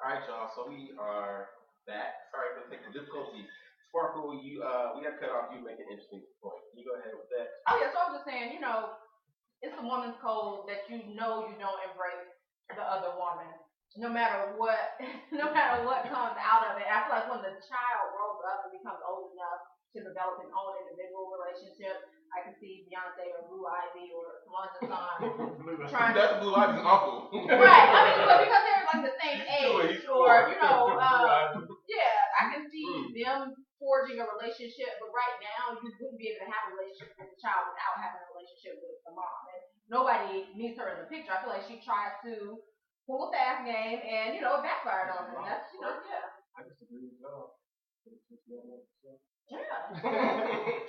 All right, y'all. So we are back. Sorry for the technical difficulties. Sparkle, we got cut off. You make an interesting point. Can you go ahead with that? Oh yeah, so I was just saying, it's a woman's code that you don't embrace the other woman, no matter what, no matter what comes out of it. I feel like when the child grows up and becomes old enough to develop his own individual relationship, I can see Beyonce or Blue Ivy or Solange Hassan trying to. That's Blue Ivy's uncle. Right. I mean, because they're like the same age, He's or four. yeah, I can see them forging a relationship. But right now, you wouldn't be able to have a relationship with the child without having a relationship with the mom. And nobody needs her in the picture. I feel like she tried to pull a fast game, and it backfired on her. And that's yeah. I disagree with y'all. Yeah.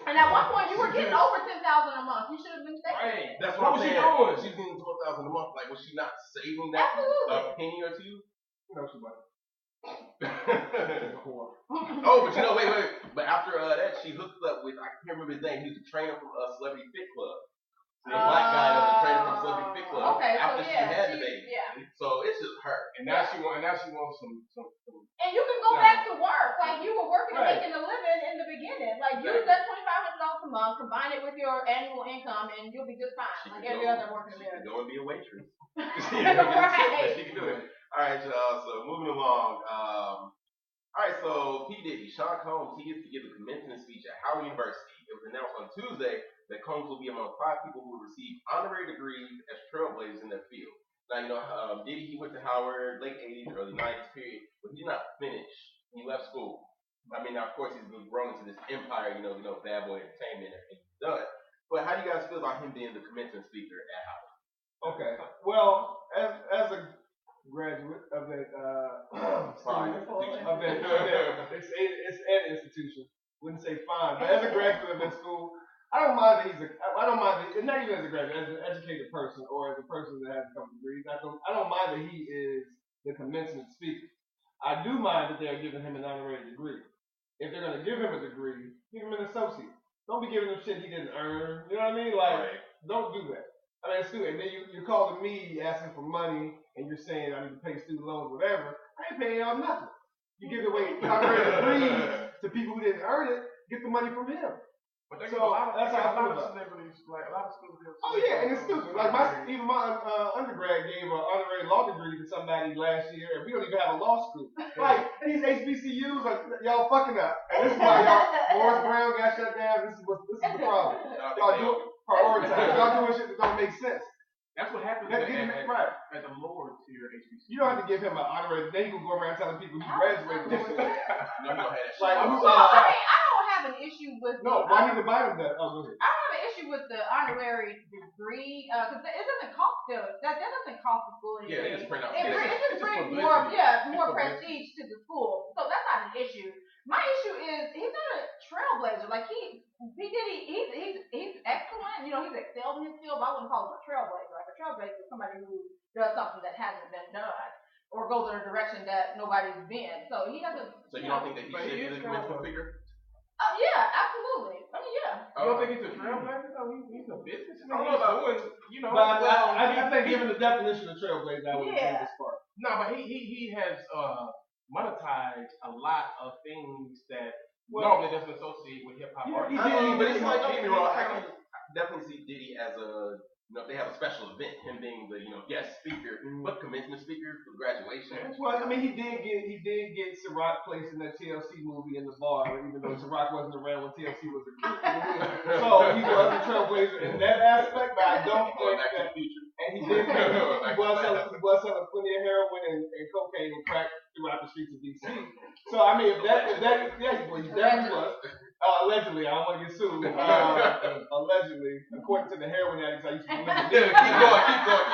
And at one point, you were getting over 10,000 a month. You should have been saving. Right. That's what I'm saying. Doing? She's getting 12,000 a month. Like, was she not saving that Absolutely. a penny or two? No, she wasn't. Oh, but wait. But after that, she hooked up with, I can't remember his name. He was a trainer from Celebrity Fit Club. The black guy that was a trainer from Celebrity Fit Club. Okay, after so she had the baby. Yeah. So it's just her. And now she wants some. And you can go back to work. Like, you were working and making a living in the beginning. Like, use that $2,500 a month, combine it with your annual income, and you'll be just fine. Like every other working American. She can go and be a waitress. Right. She can do it. All right, y'all. So moving along. All right, so P. Diddy, Sean Combs, he gets to give a commencement speech at Howard University. It was announced on Tuesday that Combs will be among 5 people who will receive honorary degrees as trailblazers in their field. Now, Diddy, he went to Howard, late 80s, early 90s period, but he did not finish. He left school. I mean, now, of course, he's grown into this empire, Bad Boy Entertainment and everything he's done. But how do you guys feel about him being the commencement speaker at Howard? Okay. Well, as a graduate of that it's an institution. Wouldn't say fine, but as a graduate of that school, I don't mind that not even as a graduate, as an educated person or as a person that has a couple degrees. I don't mind that he is the commencement speaker. I do mind that they're giving him an honorary degree. If they're gonna give him a degree, give him an associate. Don't be giving him shit he didn't earn. You know what I mean? Like, don't do that. I mean, it's stupid. And then you're calling me asking for money, and you're saying I need to pay student loans, whatever. I ain't paying y'all nothing. You give away honorary degrees to people who didn't earn it. Get the money from him. But that's how I feel about celebrities, like a lot of schools. Oh yeah, and it's stupid. Like my undergrad gave an honorary law degree to somebody last year, and we don't even have a law school. Like these HBCUs, like y'all fucking up. And this is why Morris Brown got shut down. This is the problem. Y'all do prioritize. Y'all doing shit that don't make sense. That's what happens at the lower tier HBCU. You don't have to give him an honorary. Then you can go around telling people he graduated. I don't have an issue with. No, why need to buy them that? Oh, go ahead. I don't have an issue with the honorary degree because it doesn't cost that doesn't cost the school anything. Yeah, they just print out. It just brings more prestige to the school, so that's not an issue. My issue is he's not a trailblazer. Like he's excellent. He's excelled in his field, but I wouldn't call him a trailblazer. Like a trailblazer is somebody who does something that hasn't been done or goes in a direction that nobody's been. So he doesn't. So you don't think that he should be the commencement figure? Yeah, absolutely. I mean, yeah. You don't think he's a trailblazer? No, he's a businessman. I don't know about I think given the definition of trailblazer, I would say this part. No, but he has monetized a lot of things that normally doesn't associate with hip hop artists. But it's like, don't get me wrong, I can definitely see Diddy as a, if they have a special event, him being the guest speaker, but commencement speaker for graduation. Well, I mean, he did get Ciroc placed in that TLC movie in the bar, even though Ciroc wasn't around when TLC was a kid. So he was a trailblazer in that aspect, but I don't think that. And he was selling plenty of heroin and cocaine and crack throughout the streets of DC. So I mean, he definitely was. Allegedly, I don't want to get sued. Allegedly, according to the heroin addicts I used to live with. Keep going.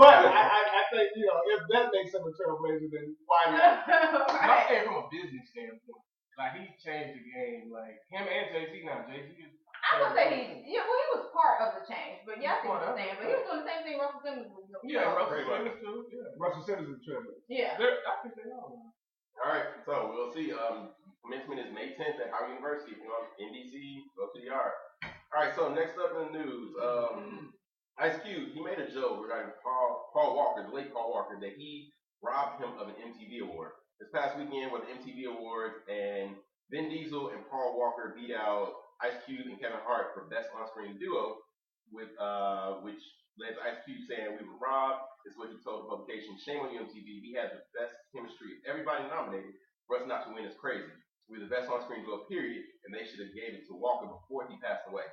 But I think if that makes him a trailblazer, then why not? I'm saying from a business standpoint, like he changed the game. Like him and Jay-Z now. Jay-Z is. I would say he was part of the change, but yeah, I see what you're saying. But he was doing the same thing Russell Simmons was doing. Yeah, Russell Simmons too. Yeah. Russell Simmons is a trailblazer. Yeah. I think they are. All right, so we'll see. Commencement is May 10th at Howard University. If you're on NBC, go to the yard. All right, so next up in the news, Ice Cube, he made a joke regarding Paul Walker, the late Paul Walker, that he robbed him of an MTV award. This past weekend was the MTV Awards, and Vin Diesel and Paul Walker beat out Ice Cube and Kevin Hart for Best On-Screen Duo, with which led to Ice Cube saying we were robbed. This is what he told the publication. Shame on you, MTV. We had the best chemistry of everybody nominated. For us not to win is crazy. We're the best on-screen duo, period, and they should have gave it to Walker before he passed away.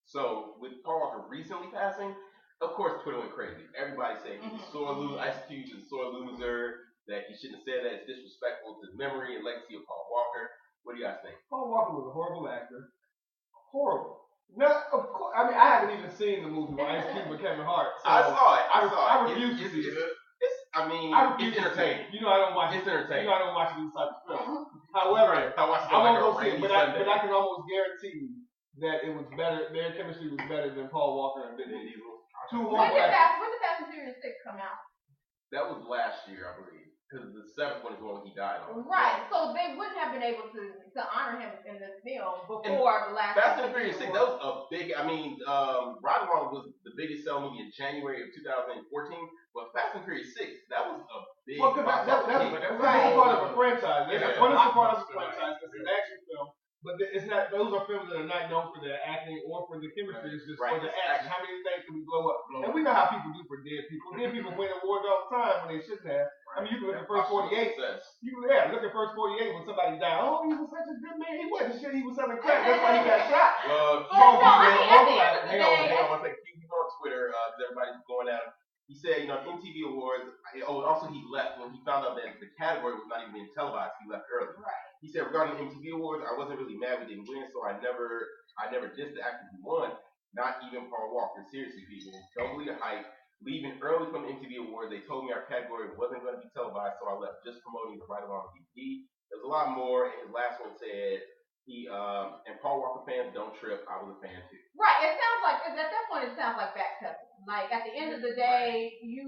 So with Paul Walker recently passing, of course Twitter went crazy. Everybody saying he's a sore loser, Ice Cube is a sore loser, that he shouldn't have said that. It's disrespectful to the memory and legacy of Paul Walker. What do you guys think? Paul Walker was a horrible actor. Horrible. No, of course. I mean, I haven't even seen the movie with Ice Cube and Kevin Hart. So I saw it. I refuse to see it. It's entertaining. You know, I don't watch. It's entertaining. You know, I don't watch these types of films. However, I watched it I on won't like go a see it, rainy but Sunday. I can almost guarantee that it was better. Their chemistry was better than Paul Walker and Vin Diesel. Two When horrible did actors. Fast and Furious 6 come out? That was last year, I believe. Because the 7th one is the one he died on. Right, so they wouldn't have been able to honor him in this film before the last. Fast and Furious 6, that was a big, Ride Along was the biggest selling movie in January of 2014, but Fast and Furious 6, that was a big Well, because that's Right. part of a franchise. Yeah. One is a part of a franchise. It's an action film. But it's not; those are films that are not known for their acting or for the chemistry. It's just for the action. How many things can we blow up? And we know how people do for dead people. Dead people win awards all the time when they shouldn't have. I mean, you can look at First 48. Look at First 48 when somebody died. Oh, he was such a good man. He wasn't shit. He was selling crack. That's why he got shot. Well, hang on one second. He's on Twitter. Everybody's going at him. He said, MTV Awards. Also he left when he found out that the category was not even being televised. He left early. Right. He said regarding the MTV Awards, I wasn't really mad we didn't win, so I never dissed the actor who won. Not even Paul Walker. Seriously, people, don't believe the hype. Leaving early from the MTV Awards, they told me our category wasn't going to be televised, so I left just promoting the Ride Along DVD. There's a lot more, and his last one said he and Paul Walker fans don't trip. I was a fan too. Right. It sounds like at that point it sounds like backpedaling. Like at the end of the day, you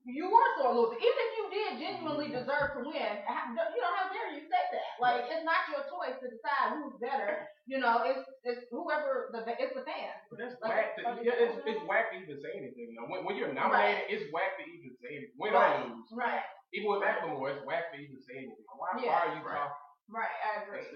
were sore loser. Even if you did genuinely deserve to win, how dare you say that? Like it's not your choice to decide who's better. It's whoever it's the fans. But that's whack. It's whack to even say anything. When you're nominated, it's whack to even say anything. Win or lose. Right. Even with Macklemore, it's whack to even say anything. Why are you talking? Right. I agree.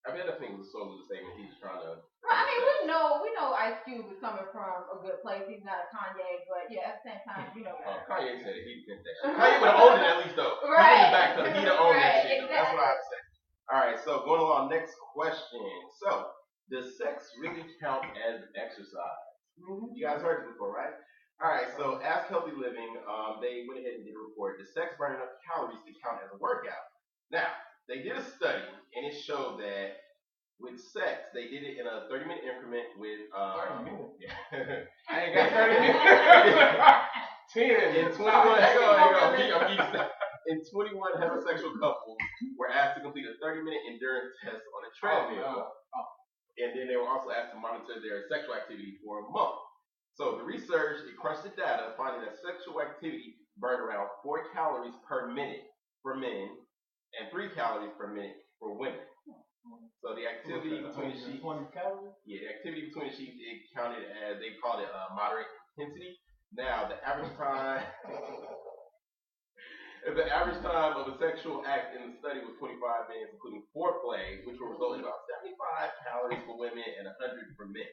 I mean, I think it was a solo statement. He was trying to. Right, I mean, we know Ice Cube is coming from a good place. He's not a Kanye, but yeah, at the same time, Kanye said it. He didn't that shit. Kanye would have owned it at least though. Right. He back to he'd have owned that shit. Exactly. That's what I'd say. All right, so going along, next question. So, does sex really count as exercise? You guys heard it before, right? All right, so Ask Healthy Living, they went ahead and did a report. Does sex burn enough calories to count as a workout? Now, they did a study, and it showed that with sex, they did it in a 30-minute increment with 30 minutes? Yeah. I ain't got 30 minutes. 10. In 21, in 21 heterosexual couples were asked to complete a 30-minute endurance test on a treadmill. And then they were also asked to monitor their sexual activity for a month. So the research, it crunched the data, finding that sexual activity burned around 4 calories per minute for men and 3 calories per minute for women. So the activity between the sheets, 20 calories? yeah, the activity between the sheets, it counted as, they called it moderate intensity. Now, the average time of a sexual act in the study was 25 minutes, including foreplay, which will result in about 75 calories for women and 100 for men.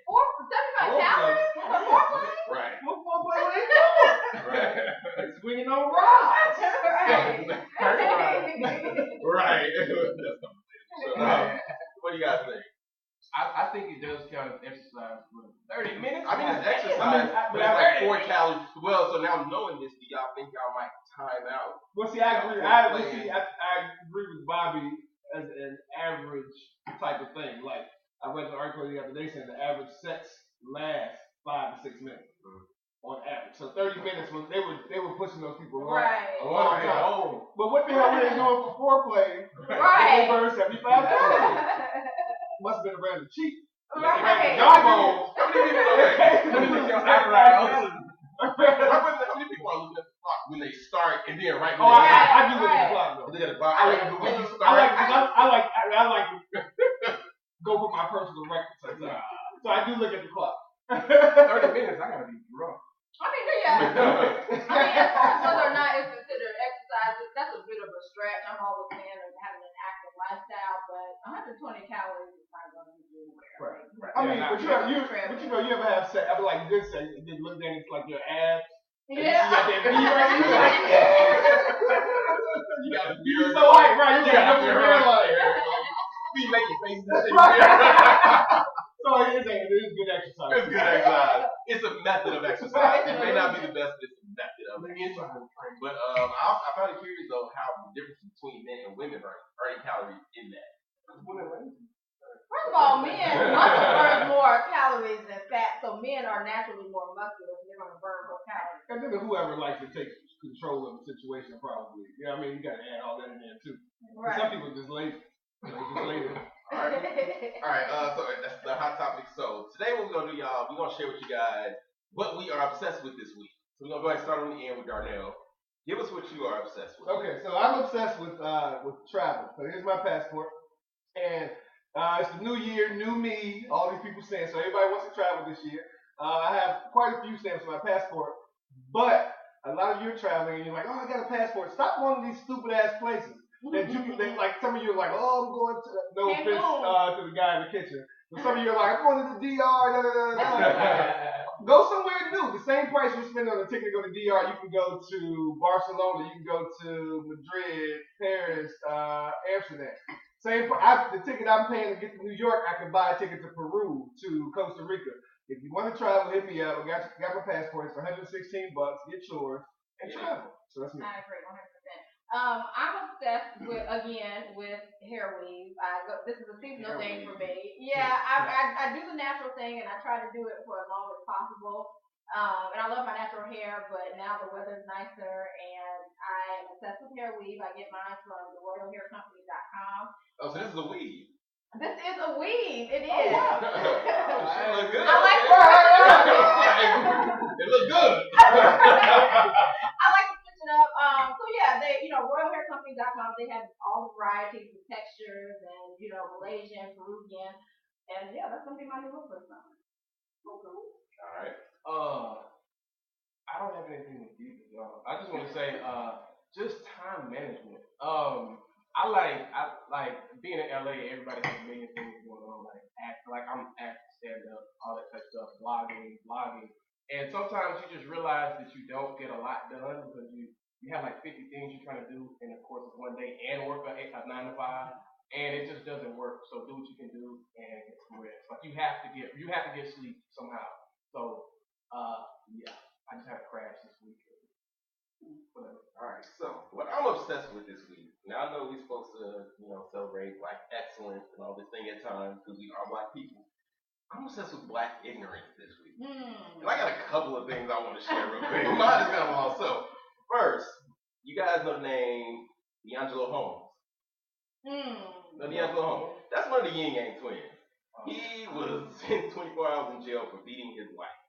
75 calories for foreplay? Right. What foreplay are they doing? Right. It's swinging on rocks. Right. What do you guys think? I think it does count as exercise, but 30 minutes? I mean, it's exercise, but it's like 4 calories. Well, so now knowing this, do y'all think y'all might time out? Well, see, I agree. I agree with Bobby as an average type of thing. Like, I read the article the other day saying the average sex lasts 5 to 6 minutes on average. So 30 minutes when they were pushing those people along. Right. A long time. But what the hell were they doing for foreplay? Right. They burned 75 calories. Must have been around the cheek. Right. Jawbone. How many people are looking at the clock when they start and then right when Oh, they I do look at the clock though. look at the clock? I look at the when you start. I like to go for my personal record sometimes. So I do look at the clock. 30 minutes, I gotta be drunk. I mean, yeah. I mean, as far as whether or not it's considered exercise, mean, but you ever have sex, ever like good sex, and then look down, it's like your abs. And you got that V right, you like, You got to be you so hype, right? You got no hairline. be making faces. So it is good exercise. It's good exercise. It's a method of exercise. It may not be the best, but it's a method of exercise. But I found it curious though how the difference between men and women burning calories in that. First of all, men muscle burns more calories than fat, so men are naturally more muscular, so they're gonna burn more calories. And then whoever likes to take control of the situation, probably. You know what I mean? You got to add all that in there too. Right. Some people just lazy. All right. So that's the hot topic. So today what we're gonna do, y'all, we're gonna share with you guys what we are obsessed with this week. So we're gonna go ahead and start on the end with Darnell. Give us what you are obsessed with. Okay, so I'm obsessed with travel. So here's my passport, and it's the new year, new me. All these people saying so. Everybody wants to travel this year. I have quite a few stamps on my passport, but a lot of you are traveling, and you're like, oh, I got a passport. Stop going to these stupid ass places. That like some of you are like, oh, I'm going to no offense to the guy in the kitchen, but some of you are like, I'm going to the DR. Go somewhere new. The same price you spend on a ticket to go to DR, you can go to Barcelona, you can go to Madrid, Paris, Amsterdam. The ticket I'm paying to get to New York, I can buy a ticket to Peru, to Costa Rica. If you want to travel, hit me up. I got my passport. It's $116. Get yours and travel. So that's me. I agree 100%. I'm obsessed with hair weave. This is a seasonal thing for me. Yeah, I do the natural thing and I try to do it for as long as possible. And I love my natural hair, but now the weather's nicer and I'm obsessed with hair weave. I get mine from theroyalhaircompany.com. Oh, so this is a weave. This is a weave. It is. Oh, wow. It look good. I like it look good. I like to switch it up. So yeah, royalhaircompany.com, they have all the varieties of textures and, Malaysian, Peruvian. And yeah, that's gonna be my new look for summer. Okay. All right. I don't have anything to do with y'all. I just want to say, just time management. I like being in LA. Everybody has a million things going on, I'm acting, stand up, all that type of stuff, blogging, and sometimes you just realize that you don't get a lot done because you have like 50 things you're trying to do in the course of one day and work a 9 to 5, and it just doesn't work. So do what you can do and get some rest. Like you have to get sleep somehow. So yeah, I just had a crash this weekend. Whatever. All right. So what I'm obsessed with this week. Now I know we're supposed to, celebrate Black excellence and all this thing at times because we are Black people. I'm obsessed with Black ignorance this week. And I got a couple of things I want to share real quick. Mine is kind of long. So first, you guys know the name D'Angelo Holmes. No, D'Angelo Holmes. That's one of the Yin Yang twins. He was in 24 hours in jail for beating his wife.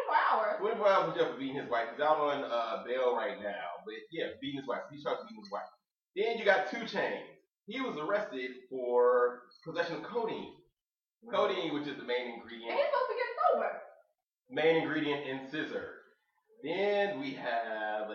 24 hours? 24 hours in jail for beating his wife. He's out on bail right now. But yeah, beating his wife. He's charged with beating his wife. Then you got 2 Chainz. He was arrested for possession of codeine. Codeine, which is the main ingredient. And he's supposed to get sober. Main ingredient in scissor. Then we have,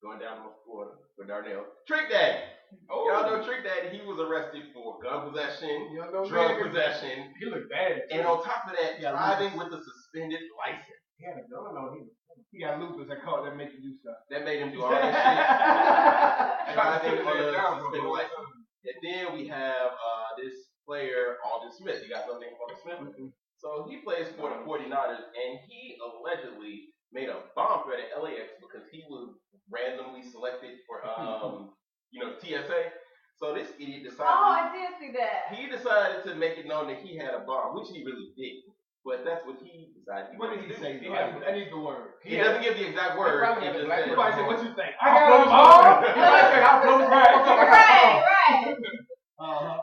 going down the floor for Darnell, Trick Daddy. Oh. Y'all know Trick Daddy. He was arrested for gun possession, drug possession. He looked bad. And on top of that, driving with a suspended license. He had a gun on him. He got lupus that make him do stuff. That made him do all that shit. Driving on a suspended license. And then we have this player, Alden Smith. You guys know the name Alden Smith? Mm-hmm. So he plays for the 49ers, and he allegedly made a bomb threat at LAX because he was randomly selected for, TSA. So this idiot decided. Oh, I did see that. He decided to make it known that he had a bomb, which he really didn't. But that's what he decided. What did he say? I need the word. He doesn't give the exact word. He probably said, "What you think?" I got a bomb. He might say, "I'll blow the brain." Right.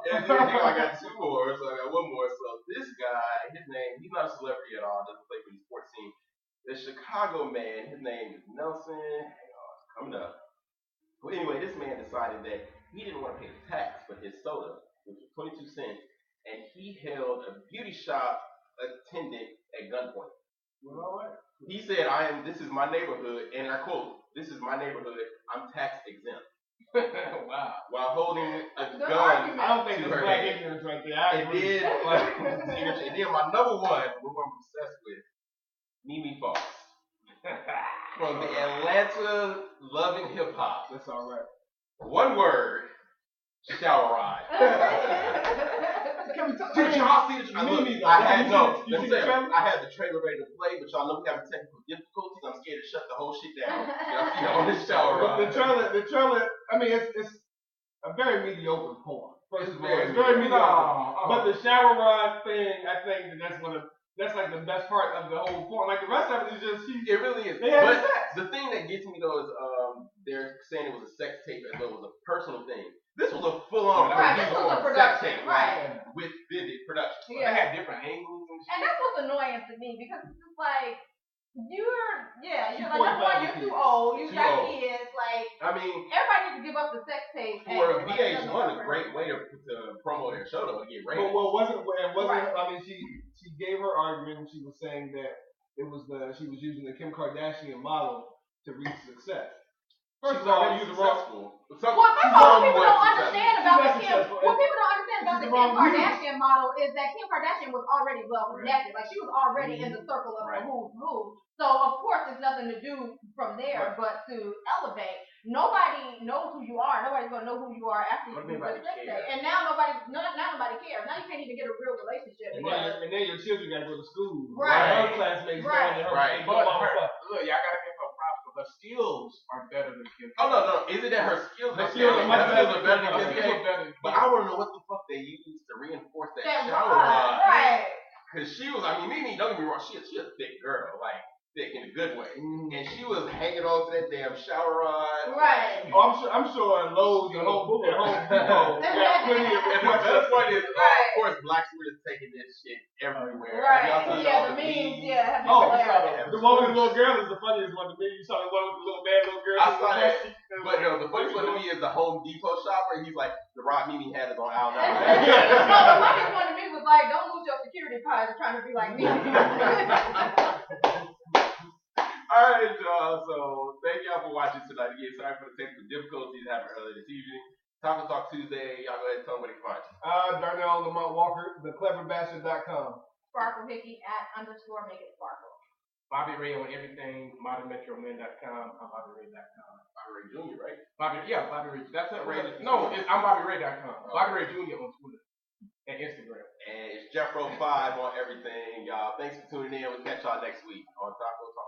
And then I got 2 more, so I got 1 more. So this guy, his name, he's not a celebrity at all. Doesn't play for the sports team. The Chicago man, his name is Nelson. Hang on, it's coming up. Well, anyway, this man decided that he didn't want to pay the tax for his soda, which was 22 cents, and he held a beauty shop attendant at gunpoint. He said, this is my neighborhood, and I quote, "This is my neighborhood, I'm tax exempt." Wow. while holding a Good gun. argument. I don't think To that's her black head. ignorance right there. I And agree. then my number one, who I'm obsessed with, Mimi Fox. From the Atlanta Loving Hip Hop. That's all right. One word, shower ride. Can we talk? Did y'all see the trailer? Mimi, though. I had You no. see Let me the tell you, trailer? I had the trailer ready to play, but y'all know we having technical difficulties. I'm scared to shut the whole shit down. Y'all see on this shower ride. The trailer. I mean, it's a very mediocre porn. First of all, it's very very mediocre. But the shower rod thing, I think that's like the best part of the whole porn. Like the rest of it is just It really is. They had But sex. the thing that gets me though is they're saying it was a sex tape as though it was a personal thing. This was a full-on Right, this was a sex production, tape, right. with vivid production. They Yeah. had different angles and shit. And that's what's annoying to me because it's just like you're She's like number one, 45 you're too kids. old, you Too got old. kids, like I mean, everybody needs to give up the sex tape. for angle, like, it doesn't work VH1, a for great way to promo their show though, to get But ratings. what wasn't? Right. I mean, she gave her argument. She was saying that she was using the Kim Kardashian model to reach success. First She's of all, already they use the wrong. successful. Well, first of all, what people Somewhat don't successful. understand about the She's not Kim, successful. what people don't understand about She's the the Kim wrong view. Kardashian model is that Kim Kardashian was already well connected. Like she was already in the circle of Right. the who's who. So of course, there's nothing to do from there but to elevate. Nobody knows who you are. Nobody's gonna know who you are after you do Nobody the sex cares. tape. And now nobody cares. Now you can't even get a real relationship. And because- then your children got to go to school. Right. Her classmates Right. going to her. Right. But Look, y'all gotta give her props, but her skills are better than Kim. Oh no, is it that her skills? Her skills are much Her skills are better than Her Kim skills K? are better than But Kim. I want to know what the fuck they used to reinforce that That shower rod, rod. right? Cause she was, I mean, Mimi, don't get me wrong, she a thick girl, like thick in a good way, and she was hanging on to that damn shower rod. Right. Oh, I'm sure Lowe's and Home Depot got plenty of And the best part is, Right. of course, Black Twitter is taking this shit everywhere. Right. Y'all seen Yeah, all the memes. memes? Yeah, have been Oh, hilarious. the one with the little girl is the funniest one to me. You saw the one with the little bad little girl. I saw that. But no, the funniest one to me is the Home Depot shopper, and he's like, the rod Mimi had is on aisle No, number. the funniest one to me was like, don't lose your security card trying to be like me. Alright, y'all. So thank y'all for watching tonight. Again, sorry for the technical difficulties that happened earlier this evening. Taco Talk Tuesday. Y'all go ahead and tell them where they can find you. Darnell Lamont Walker, thecleverbastard.com. Sparkle Hickey @ _make it sparkle. Bobby Ray on everything. ModernMetroMan.com. I'm BobbyRay.com. Bobby Ray Jr., right? Bobby Ray. That's it. Ray. No, I'm BobbyRay.com. Oh. Bobby Ray Jr. on Twitter and Instagram. And it's Jeffro5 on everything, y'all. Thanks for tuning in. We'll catch y'all next week on Taco Talk.